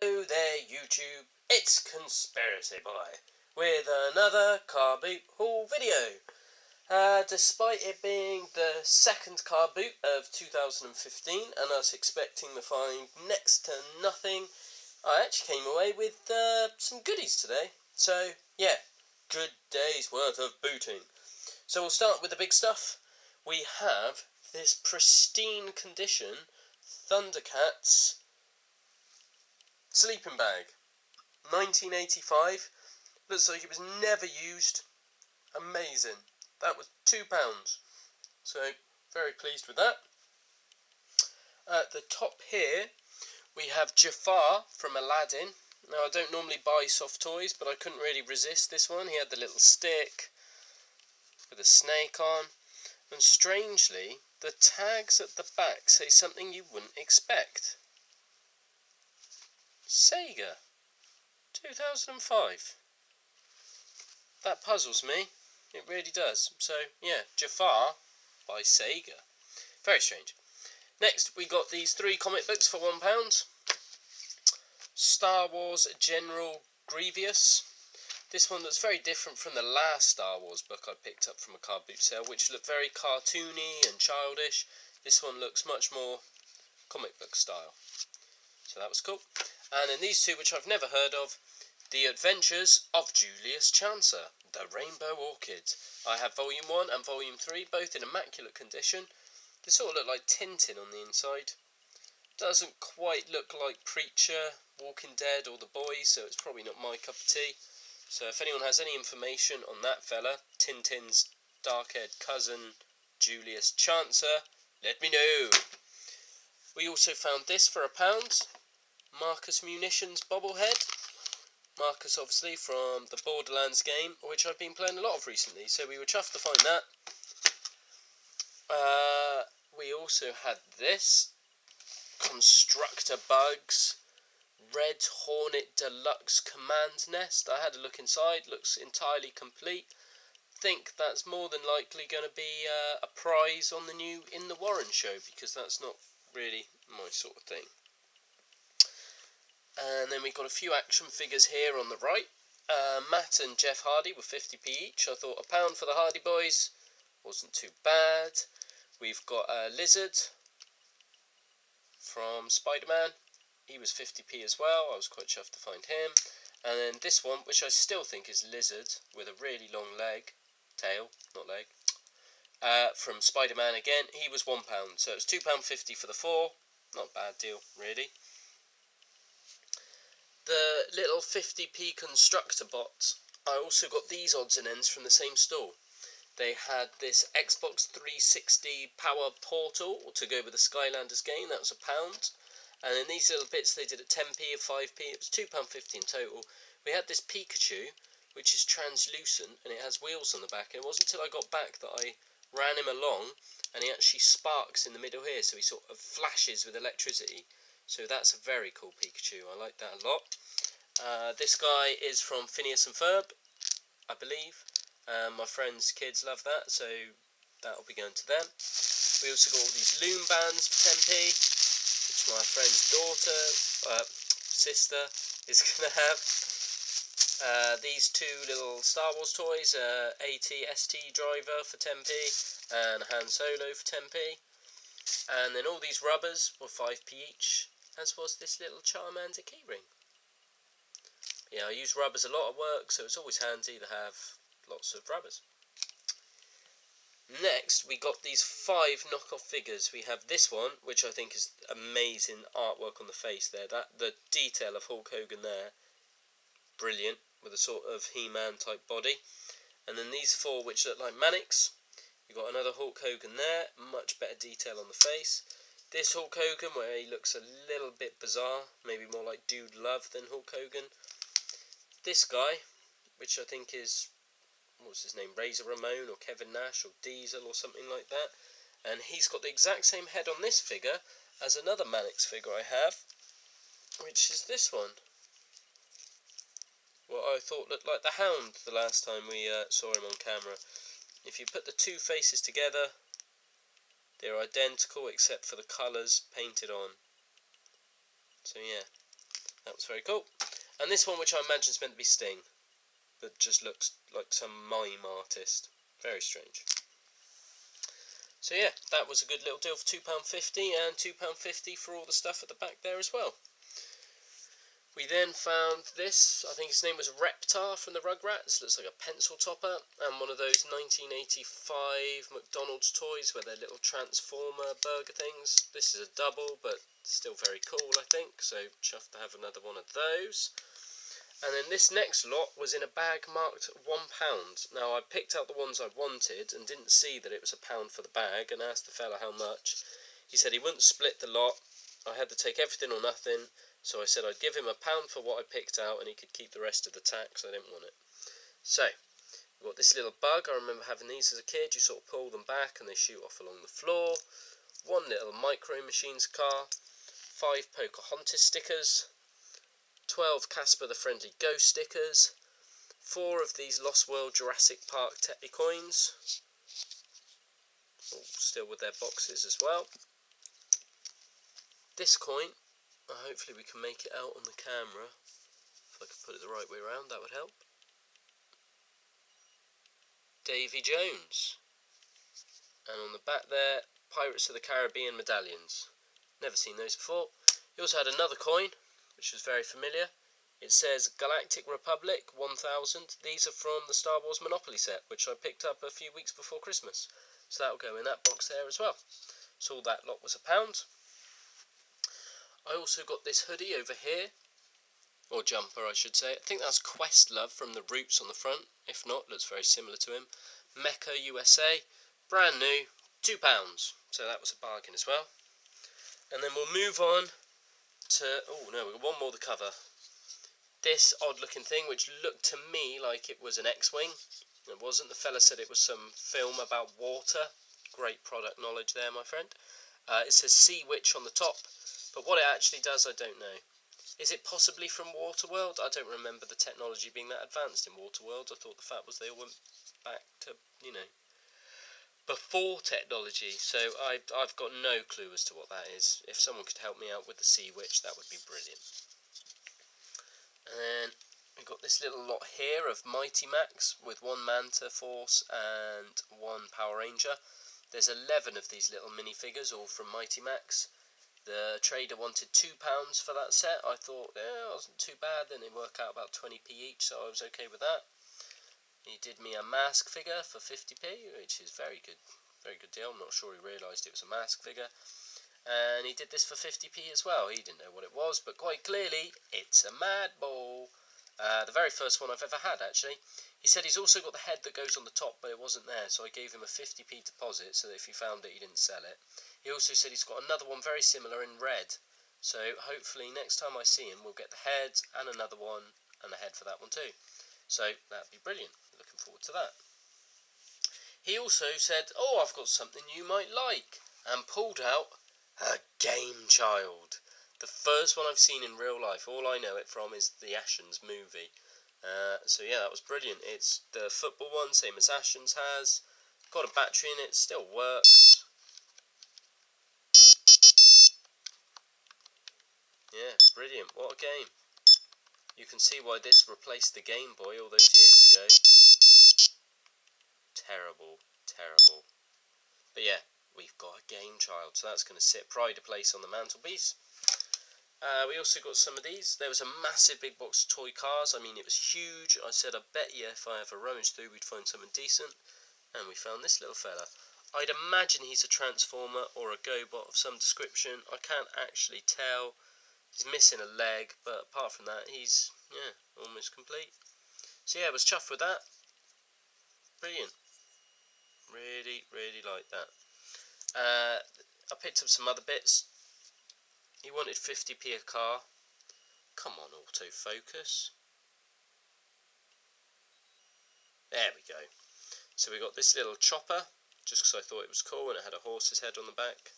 Hello there YouTube, it's Conspiracy Boy with another Carboot haul video. Despite it being the second Carboot of 2015 and us expecting to find next to nothing, I actually came away with some goodies today. So yeah, good day's worth of booting. So we'll start with the big stuff. We have this pristine condition Thundercats Sleeping Bag, 1985, looks like it was never used. Amazing. That was £2, so very pleased with that. At the top here we have Jafar from Aladdin. Now I don't normally buy soft toys, but I couldn't really resist this one. He had the little stick with a snake on, and strangely the tags at the back say something you wouldn't expect. Sega 2005. That puzzles me. It really does. So yeah, Jafar by Sega. Very strange. Next we got these 3 comic books for £1. Star Wars General Grievous. This one looks very different from the last Star Wars book I picked up from a card boot sale, which looked very cartoony and childish. This one looks much more comic book style. So that was cool. And then these two, which I've never heard of, The Adventures of Julius Chancer, The Rainbow Orchid. I have Volume 1 and Volume 3, both in immaculate condition. They sort of look like Tintin on the inside. Doesn't quite look like Preacher, Walking Dead or The Boys, so it's probably not my cup of tea. So if anyone has any information on that fella, Tintin's dark-haired cousin, Julius Chancer, let me know. We also found this for £1. Marcus Munitions bobblehead. Marcus obviously from the Borderlands game, which I've been playing a lot of recently, so we were chuffed to find that. We also had this Constructor Bugs Red Hornet Deluxe Command Nest. I had a look inside, looks entirely complete. Think that's more than likely going to be a prize on the new In the Warren show, because that's not really my sort of thing. And then we've got a few action figures here on the right. Matt and Jeff Hardy were 50p each. I thought £1 for the Hardy Boys wasn't too bad. We've got a Lizard from Spider-Man. He was 50p as well. I was quite chuffed to find him. And then this one, which I still think is Lizard with a really long tail, not leg, from Spider-Man again. He was £1, so it was £2.50 for the 4. Not a bad deal, really. The little 50p constructor bot, I also got these odds and ends from the same store. They had this Xbox 360 Power Portal to go with the Skylanders game, that was £1. And then these little bits they did at 10p or 5p, it was £2.50 in total. We had this Pikachu, which is translucent, and it has wheels on the back, and it wasn't until I got back that I ran him along, and he actually sparks in the middle here, so he sort of flashes with electricity. So that's a very cool Pikachu, I like that a lot. This guy is from Phineas and Ferb, I believe. My friend's kids love that, so that'll be going to them. We also got all these loom bands for 10p, which my friend's sister is going to have. These 2 little Star Wars toys, AT-ST driver for 10p, and Han Solo for 10p. And then all these rubbers were 5p each, as was this little Charmander keyring. Yeah, I use rubbers a lot at work, so it's always handy to have lots of rubbers. Next, we got these 5 knockoff figures. We have this one, which I think is amazing artwork on the face there. The detail of Hulk Hogan there, brilliant, with a sort of He-Man type body. And then these 4, which look like Mannix. You've got another Hulk Hogan there, much better detail on the face. This Hulk Hogan, where he looks a little bit bizarre, maybe more like Dude Love than Hulk Hogan. This guy, which I think is, what's his name, Razor Ramon or Kevin Nash or Diesel or something like that. And he's got the exact same head on this figure as another Mannix figure I have, which is this one. What I thought looked like the Hound the last time we saw him on camera. If you put the 2 faces together, they're identical except for the colours painted on. So yeah, That was very cool. And this one, which I imagine is meant to be Sting, but just looks like some mime artist. Very strange. So yeah, that was a good little deal for £2.50, and £2.50 for all the stuff at the back there as well. We then found this, I think his name was Reptar from the Rugrats. Looks like a pencil topper, and one of those 1985 McDonald's toys where they're little Transformer burger things. This is a double, but still very cool, I think, so chuffed to have another one of those. And then this next lot was in a bag marked £1. Now I picked out the ones I wanted and didn't see that it was £1 for the bag, and asked the fella how much. He said he wouldn't split the lot. I had to take everything or nothing. So I said I'd give him £1 for what I picked out, and he could keep the rest of the tax. I didn't want it. So, we've got this little bug. I remember having these as a kid. You sort of pull them back and they shoot off along the floor. One little Micro Machines car. 5 Pocahontas stickers. 12 Casper the Friendly Ghost stickers. 4 of these Lost World Jurassic Park Tetley coins. All still with their boxes as well. This coin. Hopefully we can make it out on the camera. If I can put it the right way around, that would help. Davy Jones. And on the back there, Pirates of the Caribbean medallions. Never seen those before. He also had another coin, which was very familiar. It says Galactic Republic 1000. These are from the Star Wars Monopoly set, which I picked up a few weeks before Christmas. So that'll go in that box there as well. So all that lot was £1. I also got this hoodie over here, or jumper I should say. I think that's Questlove from the Roots on the front. If not, looks very similar to him. Mecca USA, brand new, £2. So that was a bargain as well. And then we'll move on to, oh no, we've got one more to cover. This odd looking thing, which looked to me like it was an X-Wing. It wasn't. The fella said it was some film about water. Great product knowledge there, my friend. It says Sea Witch on the top. But what it actually does, I don't know. Is it possibly from Waterworld? I don't remember the technology being that advanced in Waterworld. I thought the fact was they all went back to, you know, before technology. So I've got no clue as to what that is. If someone could help me out with the Sea Witch, that would be brilliant. And then we've got this little lot here of Mighty Max with 1 Manta Force and 1 Power Ranger. There's 11 of these little minifigures, all from Mighty Max. The trader wanted £2 for that set. I thought, yeah, it wasn't too bad. Then it worked out about 20p each, so I was okay with that. He did me a mask figure for 50p, which is very good deal. I'm not sure he realised it was a mask figure. And he did this for 50p as well. He didn't know what it was, but quite clearly, it's a Mad Ball. The very first one I've ever had, actually. He said he's also got the head that goes on the top, but it wasn't there, so I gave him a 50p deposit, so that if he found it, he didn't sell it. He also said he's got another one very similar in red, so hopefully next time I see him we'll get the head and another one and the head for that one too. So that'd be brilliant. Looking forward to that. He also said, oh, I've got something you might like, and pulled out a Game Child. The first one I've seen in real life. All I know it from is the Ashens movie. So yeah, that was brilliant. It's the football one, same as Ashens has. Got a battery in it, still works. Yeah, brilliant. What a game. You can see why this replaced the Game Boy all those years ago. Terrible, terrible. But yeah, we've got a Game Child, so that's going to sit pride of place on the mantelpiece. We also got some of these. There was a massive big box of toy cars. I mean, it was huge. I said, I bet you if I ever rummaged through, we'd find something decent. And we found this little fella. I'd imagine he's a Transformer or a GoBot of some description. I can't actually tell. He's missing a leg, but apart from that, he's, yeah, almost complete. So yeah, I was chuffed with that. Brilliant. Really, really like that. I picked up some other bits. He wanted 50p a car. Come on, autofocus. There we go. So we got this little chopper, just because I thought it was cool and it had a horse's head on the back.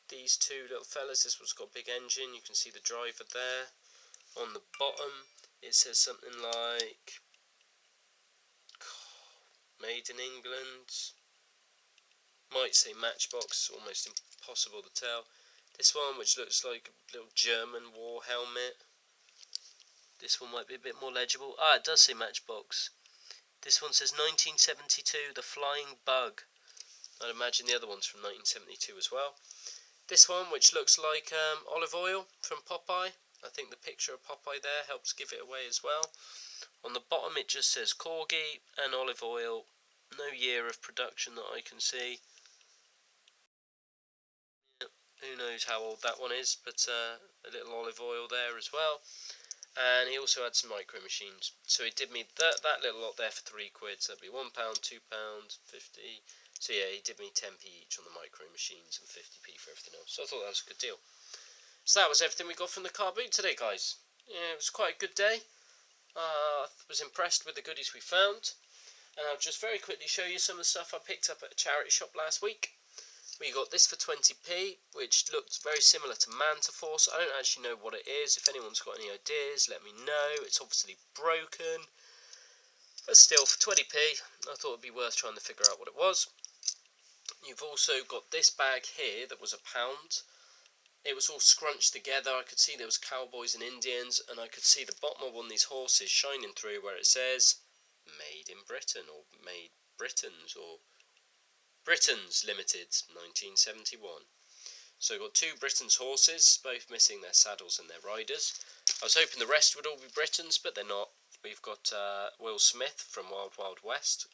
These two little fellas, this one's got a big engine, you can see the driver there. On the bottom it says something like Made in England, might say Matchbox, almost impossible to tell. This one, which looks like a little German war helmet. This one might be a bit more legible. Ah, it does say Matchbox. This one says 1972, The Flying Bug. I'd imagine the other one's from 1972 as well. This one, which looks like olive oil from Popeye. I think the picture of Popeye there helps give it away as well. On the bottom it just says Corgi and olive oil. No year of production that I can see. Who knows how old that one is, but a little olive oil there as well. And he also had some micro machines. So he did me that little lot there for £3, so that'd be £1, £2, 50. So yeah, he did me 10p each on the micro machines and 50p for everything else. So I thought that was a good deal. So that was everything we got from the Carboot today, guys. Yeah, it was quite a good day. I was impressed with the goodies we found. And I'll just very quickly show you some of the stuff I picked up at a charity shop last week. We got this for 20p, which looked very similar to Manta Force. I don't actually know what it is. If anyone's got any ideas, let me know. It's obviously broken. But still, for 20p, I thought it would be worth trying to figure out what it was. You've also got this bag here that was £1. It was all scrunched together. I could see there was cowboys and Indians, and I could see the bottom of one of these horses shining through where it says Made in Britain, or Made Britons, or Britons Limited, 1971. So we've got two Britons horses, both missing their saddles and their riders. I was hoping the rest would all be Britons, but they're not. We've got Will Smith from Wild Wild West,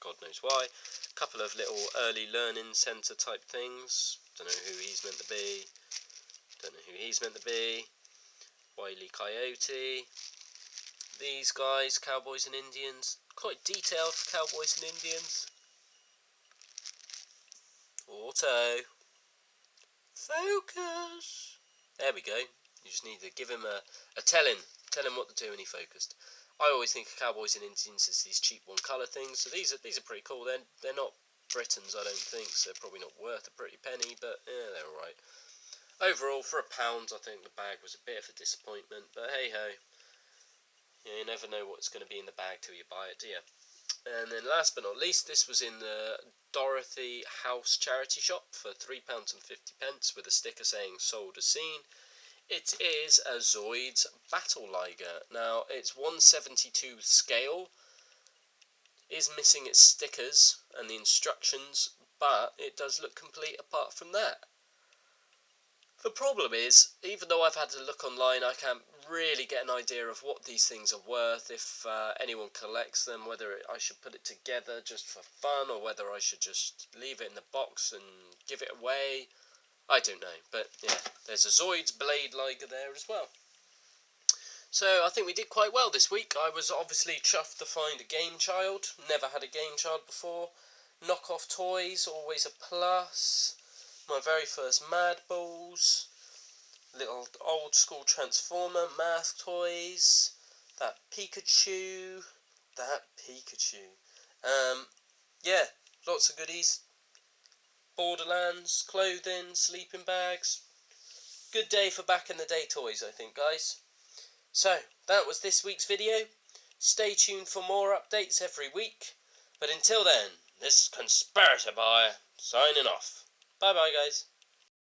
God knows why. A couple of little early learning centre type things. Don't know who he's meant to be. Wile E. Coyote. These guys, Cowboys and Indians. Quite detailed for Cowboys and Indians. Auto. Focus. There we go. You just need to give him a telling. Tell him what to do when he focused. I always think of Cowboys and Indians as these cheap one colour things. So these are pretty cool. They're not Britons, I don't think. So they're probably not worth a pretty penny, but yeah, they're alright. Overall, for £1, I think the bag was a bit of a disappointment. But hey ho. Yeah, you never know what's going to be in the bag till you buy it, do you? And then last but not least, this was in the Dorothy House charity shop for £3.50 with a sticker saying sold as seen. It is a Zoids Battle Liger. Now, it's 1/72 scale, is missing its stickers and the instructions, but it does look complete apart from that. The problem is, even though I've had to look online, I can't really get an idea of what these things are worth, if anyone collects them, whether I should put it together just for fun, or whether I should just leave it in the box and give it away. I don't know, but yeah, there's a Zoids Blade Liger there as well. So I think we did quite well this week. I was obviously chuffed to find a Game Child. Never had a Game Child before. Knockoff toys, always a plus. My very first Mad Balls, little old school Transformer mask toys, that Pikachu. Yeah, lots of goodies. Borderlands, clothing, sleeping bags. Good day for back in the day toys, I think, guys. So, that was this week's video. Stay tuned for more updates every week. But until then, this Conspirator Boy signing off. Bye bye, guys.